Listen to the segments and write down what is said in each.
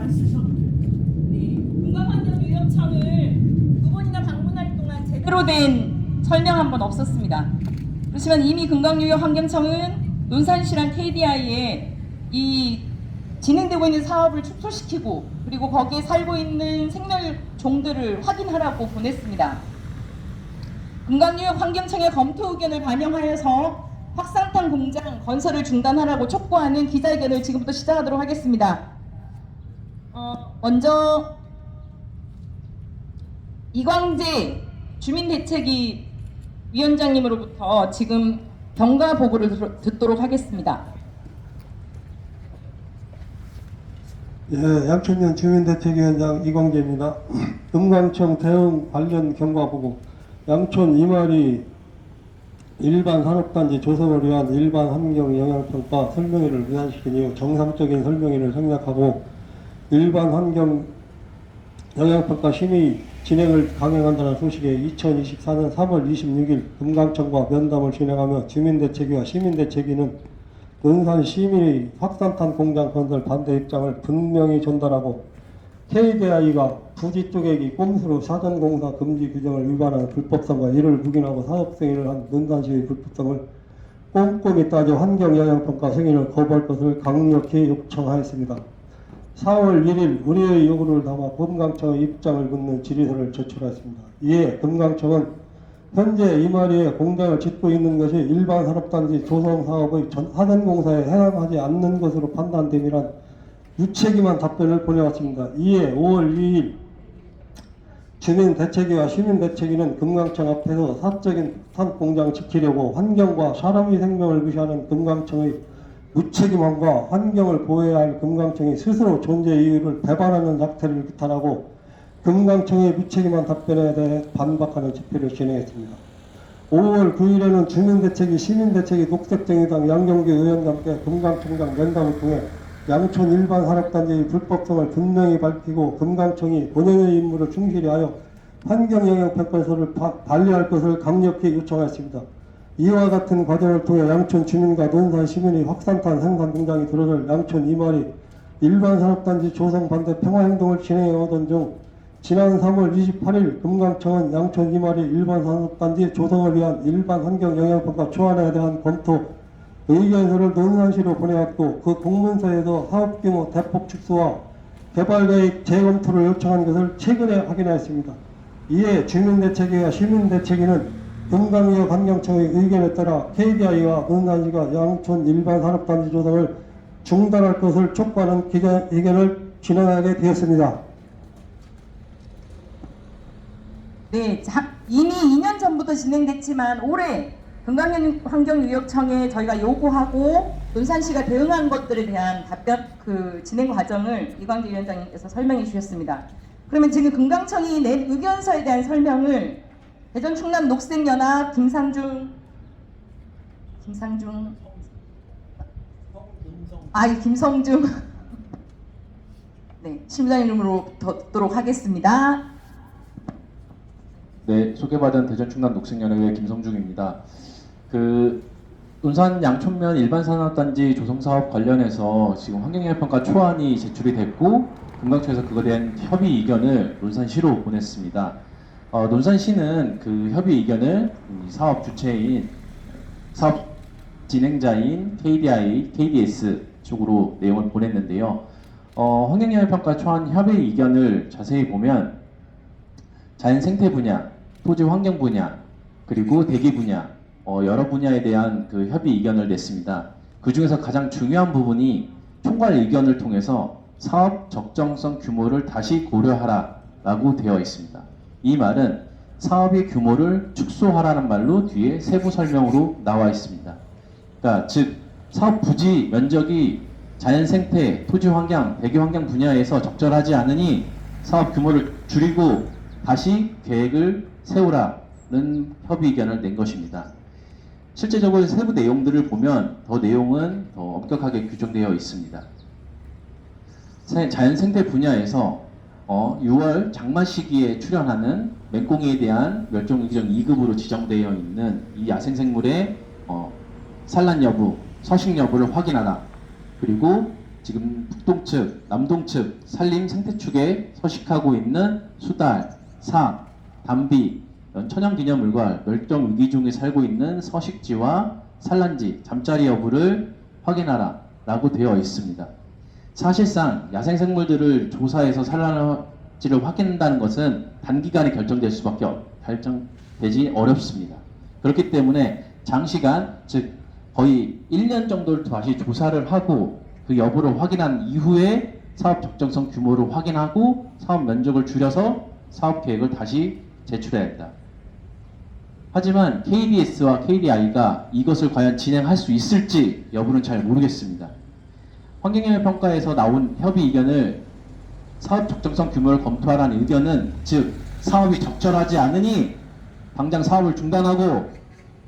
말씀하시죠. 네, 금강환경유역청을 두 번이나 방문할 동안 제대로 된 설명 한 번 없었습니다. 그렇지만 이미 금강유역환경청은 논산시랑 KDI에 이 진행되고 있는 사업을 축소시키고 그리고 거기에 살고 있는 생멸종들을 확인하라고 보냈습니다. 금강유역환경청의 검토 의견을 반영하여서 확산탄 공장 건설을 중단하라고 촉구하는 기자회견을 지금부터 시작하도록 하겠습니다. 먼저 이광재 주민대책위 위원장님으로부터 지금 경과 보고를 듣도록 하겠습니다. 예, 양천면 주민대책위원장 이광재입니다. 금강청 대응 관련 경과 보고. 양촌 이마리 일반 산업단지 조성을 위한 일반 환경 영향평가 설명회를 무산시킨 이후 정상적인 설명회를 생략하고 일반 환경 영향평가 심의 진행을 강행한다는 소식에 2024년 3월 26일 금강청과 면담을 진행하며 주민대책위와 시민대책위는 논산 시민의 확산탄 공장 건설 반대 입장을 분명히 전달하고 KDI가 부지 쪼개기 꼼수로 사전공사 금지 규정을 위반하는 불법성과 이를 묵인하고 사업승인을 한 논산시의 불법성을 꼼꼼히 따져 환경영향평가 승인을 거부할 것을 강력히 요청하였습니다. 4월 1일 우리의 요구를 담아 금강청의 입장을 묻는 질의서를 제출했습니다. 이에 금강청은 현재 이마리에 공장을 짓고 있는 것이 일반 산업단지 조성 사업의 사전공사에 해당하지 않는 것으로 판단됨이란 무책임한 답변을 보내왔습니다. 이에 5월 2일 주민대책위와 시민대책위는 금강청 앞에서 사적인 탄 공장 지키려고 환경과 사람의 생명을 무시하는 금강청의 무책임함과 환경을 보호해야 할 금강청이 스스로 존재 이유를 배반하는 사태를 규탄하고 금강청의 무책임한 답변에 대해 반박하는 집회를 진행했습니다. 5월 9일에는 주민대책위, 시민대책위, 녹색정의당 양경규 의원과 함께 금강청장 면담을 통해 양촌 일반 산업단지의 불법성을 분명히 밝히고 금강청이 본연의 임무를 충실히 하여 환경영향평가서를 반려할 것을 강력히 요청하였습니다. 이와 같은 과정을 통해 양촌 주민과 논산 시민의 확산탄 생산 공장이 들어설 양촌 이마리 일반 산업단지 조성 반대 평화행동을 진행해오던 중 지난 3월 28일 금강청은 양촌 이마리 일반 산업단지 조성을 위한 일반 환경영향평가 초안에 대한 검토 의견서를 논산시로 보내왔고 그 공문서에서 사업규모 대폭 축소와 개발계획 재검토를 요청한 것을 최근에 확인하였습니다. 이에 주민대책위와 시민대책위는 금강유역 환경청의 의견에 따라 KDI와 논산시가 양촌 일반 산업단지 조성을 중단할 것을 촉구하는 기자회견을 진행하게 되었습니다. 네, 이미 2년 전부터 진행됐지만 올해 금강환경유역청에 저희가 요구하고 논산시가 대응한 것들에 대한 답변 진행 과정을 이광재 위원장님께서 설명해 주셨습니다. 그러면 지금 금강청이 낸 의견서에 대한 설명을 대전 충남 녹색연합 김성중 네, 심사위원으로 듣도록 하겠습니다. 네, 소개받은 대전 충남 녹색연합의 김성중입니다. 논산 양촌면 일반산업단지 조성사업 관련해서 지금 환경영향평가 초안이 제출이 됐고 금강청에서 그거에 대한 협의 의견을 논산시로 보냈습니다. 논산시는 그 협의 의견을 사업 주체인 사업 진행자인 KDI, KDS 쪽으로 내용을 보냈는데요. 환경영향평가 초안 협의 의견을 자세히 보면 자연 생태 분야, 토지 환경 분야, 그리고 대기 분야 여러 분야에 대한 그 협의 의견을 냈습니다. 그 중에서 가장 중요한 부분이 총괄 의견을 통해서 사업 적정성 규모를 다시 고려하라라고 되어 있습니다. 이 말은 사업의 규모를 축소하라는 말로 뒤에 세부 설명으로 나와 있습니다. 그러니까 즉 사업 부지 면적이 자연 생태, 토지 환경, 대기 환경 분야에서 적절하지 않으니 사업 규모를 줄이고 다시 계획을 세우라는 협의 의견을 낸 것입니다. 실제적으로 세부 내용들을 보면 더 내용은 더 엄격하게 규정되어 있습니다. 자연 생태 분야에서 6월 장마 시기에 출현하는 맹꽁이에 대한 멸종위기종 2급으로 지정되어 있는 이 야생생물의 산란 여부, 서식 여부를 확인하라. 그리고 지금 북동측, 남동측, 산림 생태축에 서식하고 있는 수달, 사, 담비, 이런 천연기념물과 멸종위기 중에 살고 있는 서식지와 산란지, 잠자리 여부를 확인하라 라고 되어 있습니다. 사실상 야생생물들을 조사해서 산란지를 확인한다는 것은 단기간에 결정되지 어렵습니다. 그렇기 때문에 장시간, 즉 거의 1년 정도를 다시 조사를 하고 그 여부를 확인한 이후에 사업 적정성 규모를 확인하고 사업 면적을 줄여서 사업 계획을 다시 제출해야 한다. 하지만 KDS와 KDI가 이것을 과연 진행할 수 있을지 여부는 잘 모르겠습니다. 환경영향평가에서 나온 협의 의견을 사업 적정성 규모를 검토하라는 의견은 즉 사업이 적절하지 않으니 당장 사업을 중단하고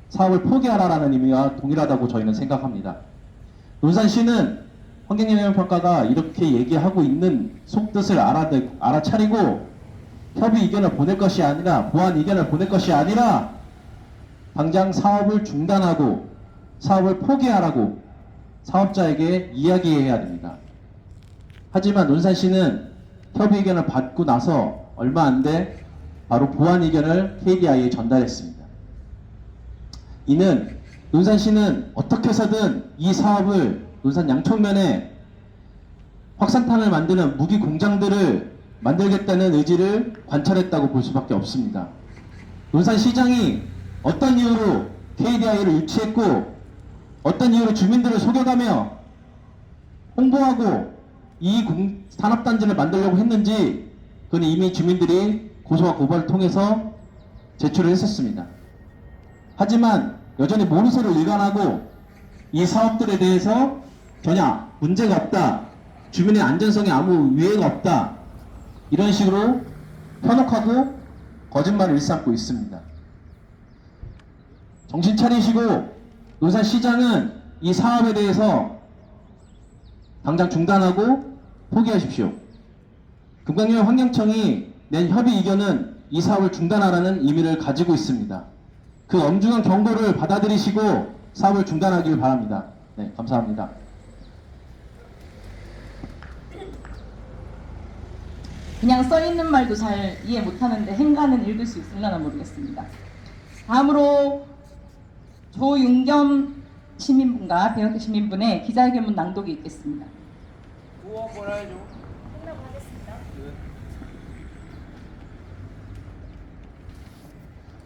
사업을 포기하라라는 의미와 동일하다고 저희는 생각합니다. 논산시는 환경영향평가가 이렇게 얘기하고 있는 속뜻을 알아차리고 협의 의견을 보낼 것이 아니라 보완 의견을 보낼 것이 아니라 당장 사업을 중단하고 사업을 포기하라고 사업자에게 이야기해야 됩니다. 하지만 논산시는 협의 의견을 받고 나서 얼마 안 돼 바로 보완 의견을 KDI에 전달했습니다. 이는 논산시는 어떻게 해서든 이 사업을 논산 양촌면에 확산탄을 만드는 무기 공장들을 만들겠다는 의지를 관철했다고 볼 수밖에 없습니다. 논산시장이 어떤 이유로 KDI를 유치했고 어떤 이유로 주민들을 속여가며 홍보하고 이 산업단지를 만들려고 했는지 그건 이미 주민들이 고소와 고발을 통해서 제출을 했었습니다. 하지만 여전히 모르쇠로 일관하고 이 사업들에 대해서 전혀 문제가 없다, 주민의 안전성에 아무 위해가 없다, 이런 식으로 편혹하고 거짓말을 일삼고 있습니다. 정신 차리시고 논산시장은 이 사업에 대해서 당장 중단하고 포기하십시오. 금강현 환경청이 낸 협의 의견은 이 사업을 중단하라는 의미를 가지고 있습니다. 그 엄중한 경고를 받아들이시고 사업을 중단하길 바랍니다. 네, 감사합니다. 그냥 써있는 말도 잘 이해 못하는데 행간은 읽을 수 있으려나 모르겠습니다. 다음으로 조윤겸 시민분과 배현태 시민분의 기자회견문 낭독이 있겠습니다.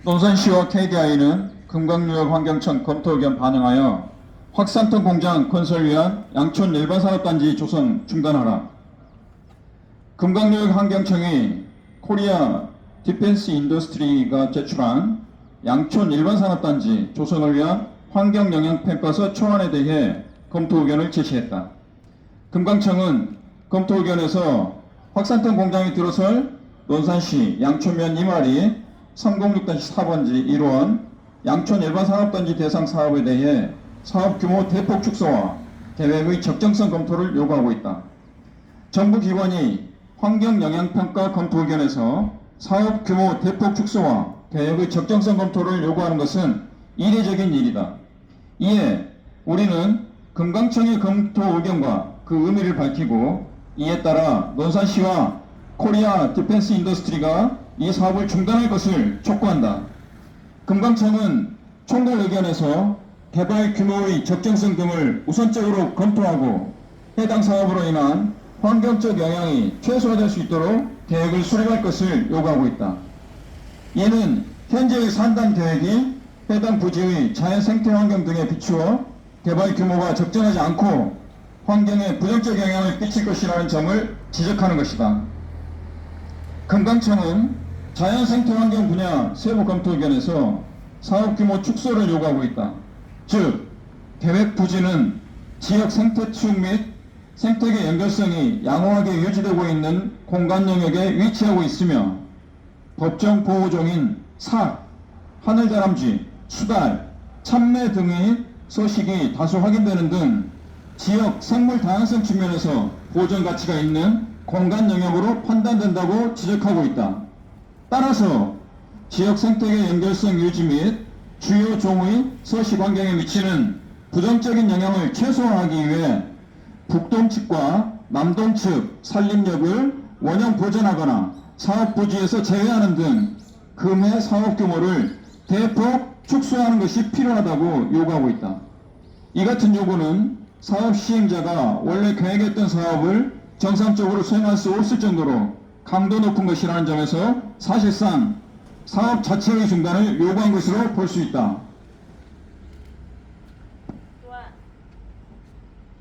논산시와 KDI는 금강유역 환경청 검토 의견 반영하여 확산탄 공장 건설 위한 양촌 일반산업단지 조성 중단하라. 금강유역 환경청이 코리아 디펜스 인더스트리가 제출한 양촌 일반산업단지 조성을 위한 환경영향평가서 초안에 대해 검토 의견을 제시했다. 금강청은 검토 의견에서 확산탄 공장이 들어설 논산시 양촌면 이마리 306-4번지 1원 양촌 일반산업단지 대상 사업에 대해 사업 규모 대폭 축소와 계획의 적정성 검토를 요구하고 있다. 정부기관이 환경영향평가 검토 의견에서 사업 규모 대폭 축소와 계획의 적정성 검토를 요구하는 것은 이례적인 일이다. 이에 우리는 금강청의 검토 의견과 그 의미를 밝히고 이에 따라 논산시와 코리아 디펜스 인더스트리가 이 사업을 중단할 것을 촉구한다. 금강청은 총괄 의견에서 개발 규모의 적정성 등을 우선적으로 검토하고 해당 사업으로 인한 환경적 영향이 최소화될 수 있도록 계획을 수립할 것을 요구하고 있다. 이는 현재의 산단 계획이 해당 부지의 자연 생태 환경 등에 비추어 개발 규모가 적정하지 않고 환경에 부정적 영향을 끼칠 것이라는 점을 지적하는 것이다. 금강청은 자연 생태 환경 분야 세부 검토 의견에서 사업 규모 축소를 요구하고 있다. 즉, 계획 부지는 지역 생태축 및 생태계 연결성이 양호하게 유지되고 있는 공간 영역에 위치하고 있으며 법정 보호종인 삭, 하늘다람쥐, 수달, 참매 등의 서식이 다수 확인되는 등 지역 생물 다양성 측면에서 보존 가치가 있는 공간 영역으로 판단된다고 지적하고 있다. 따라서 지역 생태계 연결성 유지 및 주요 종의 서식 환경에 미치는 부정적인 영향을 최소화하기 위해 북동 측과 남동 측 산림역을 원형 보전하거나 사업 부지에서 제외하는 등 금해 사업 규모를 대폭 축소하는 것이 필요하다고 요구하고 있다. 이 같은 요구는 사업 시행자가 원래 계획했던 사업을 정상적으로 수행할 수 없을 정도로 강도 높은 것이라는 점에서 사실상 사업 자체의 중단을 요구한 것으로 볼 수 있다.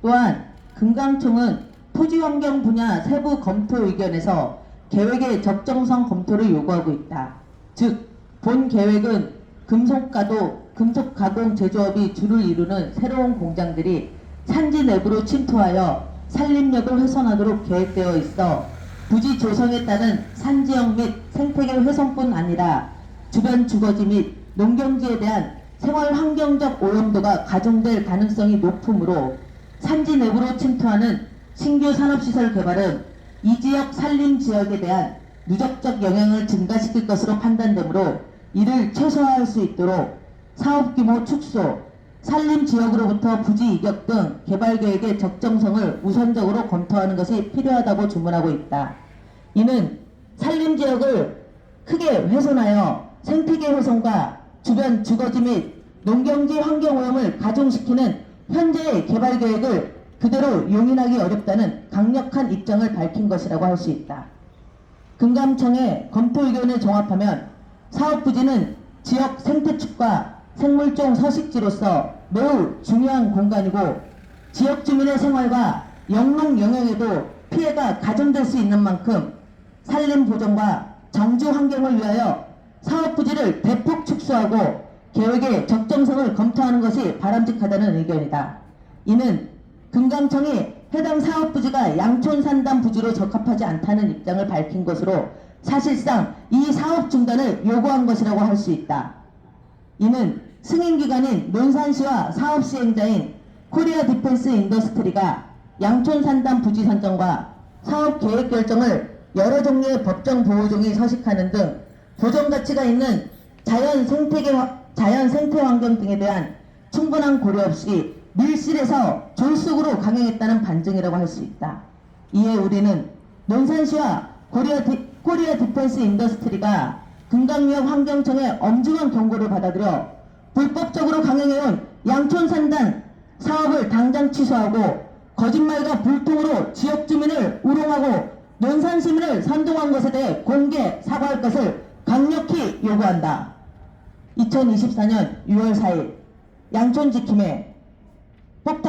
또한 금강청은 토지환경 분야 세부 검토 의견에서 계획의 적정성 검토를 요구하고 있다. 즉, 본 계획은 금속 가공 제조업이 주를 이루는 새로운 공장들이 산지 내부로 침투하여 산림력을 훼손하도록 계획되어 있어 부지 조성에 따른 산지형 및 생태계 훼손뿐 아니라 주변 주거지 및 농경지에 대한 생활 환경적 오염도가 가중될 가능성이 높으므로 산지 내부로 침투하는 신규 산업시설 개발은 이 지역 산림 지역에 대한 누적적 영향을 증가시킬 것으로 판단되므로 이를 최소화할 수 있도록 사업 규모 축소, 산림 지역으로부터 부지 이격 등 개발 계획의 적정성을 우선적으로 검토하는 것이 필요하다고 주문하고 있다. 이는 산림 지역을 크게 훼손하여 생태계 훼손과 주변 주거지 및 농경지 환경 오염을 가중시키는 현재의 개발 계획을 그대로 용인하기 어렵다는 강력한 입장을 밝힌 것이라고 할 수 있다. 금감청의 검토 의견을 종합하면 사업 부지는 지역 생태축과 생물종 서식지로서 매우 중요한 공간이고 지역 주민의 생활과 영농 영역에도 피해가 가중될 수 있는 만큼 산림 보존과 정주 환경을 위하여 사업 부지를 대폭 축소하고 계획의 적정성을 검토하는 것이 바람직하다는 의견이다. 이는 금강청이 해당 사업 부지가 양촌 산단 부지로 적합하지 않다는 입장을 밝힌 것으로 사실상 이 사업 중단을 요구한 것이라고 할 수 있다. 이는 승인기관인 논산시와 사업 시행자인 코리아 디펜스 인더스트리가 양촌 산단 부지 선정과 사업 계획 결정을 여러 종류의 법정 보호종이 서식하는 등 보존 가치가 있는 자연 생태 환경 등에 대한 충분한 고려 없이 밀실에서 졸속으로 강행했다는 반증이라고 할 수 있다. 이에 우리는 논산시와 코리아 디펜스 인더스트리가 금강유역 환경청의 엄중한 경고를 받아들여 불법적으로 강행해온 양촌 산단 사업을 당장 취소하고 거짓말과 불통으로 지역 주민을 우롱하고 논산 시민을 선동한 것에 대해 공개 사과할 것을 강력히 요구한다. 2024년 6월 4일 양촌 지킴에 폭탄